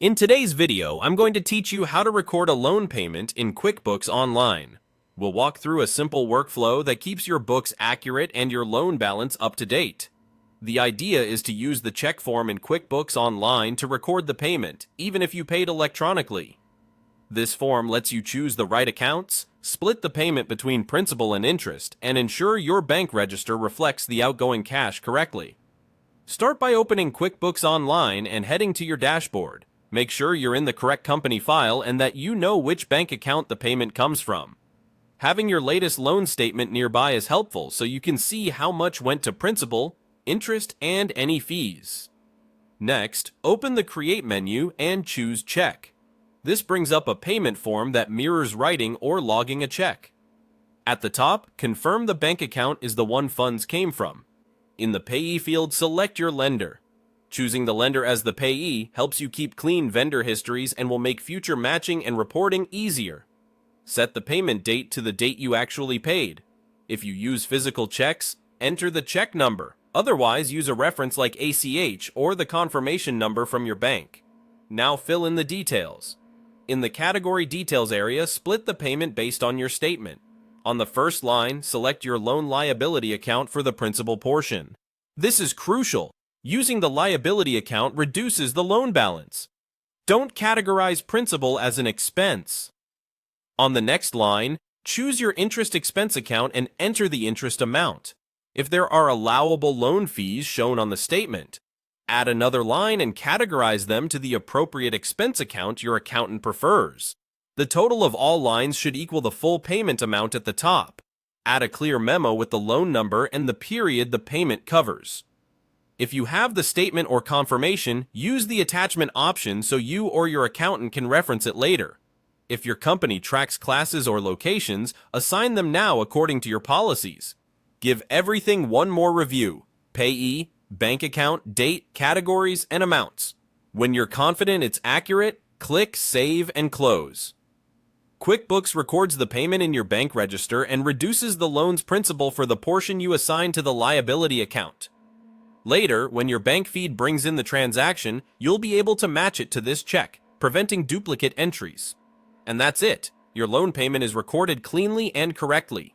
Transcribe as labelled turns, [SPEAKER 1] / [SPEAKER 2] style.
[SPEAKER 1] In today's video, I'm going to teach you how to record a loan payment in QuickBooks Online. We'll walk through a simple workflow that keeps your books accurate and your loan balance up to date. The idea is to use the check form in QuickBooks Online to record the payment, even if you paid electronically. This form lets you choose the right accounts, split the payment between principal and interest, and ensure your bank register reflects the outgoing cash correctly. Start by opening QuickBooks Online and heading to your dashboard. Make sure you're in the correct company file and that you know which bank account the payment comes from. Having your latest loan statement nearby is helpful so you can see how much went to principal, interest, and any fees. Next, open the Create menu and choose Check. This brings up a payment form that mirrors writing or logging a check. At the top, confirm the bank account is the one funds came from. In the Payee field, select your lender. Choosing the lender as the payee helps you keep clean vendor histories and will make future matching and reporting easier. Set the payment date to the date you actually paid. If you use physical checks, enter the check number. Otherwise, use a reference like ACH or the confirmation number from your bank. Now fill in the details. In the Category Details area, split the payment based on your statement. On the first line, select your loan liability account for the principal portion. This is crucial. Using the liability account reduces the loan balance. Don't categorize principal as an expense. On the next line, choose your interest expense account and enter the interest amount. If there are allowable loan fees shown on the statement, add another line and categorize them to the appropriate expense account your accountant prefers. The total of all lines should equal the full payment amount at the top. Add a clear memo with the loan number and the period the payment covers. If you have the statement or confirmation, use the attachment option so you or your accountant can reference it later. If your company tracks classes or locations, assign them now according to your policies. Give everything one more review: payee, bank account, date, categories, and amounts. When you're confident it's accurate, click Save and Close. QuickBooks records the payment in your bank register and reduces the loan's principal for the portion you assign to the liability account. Later, when your bank feed brings in the transaction, you'll be able to match it to this check, preventing duplicate entries. And that's it. Your loan payment is recorded cleanly and correctly.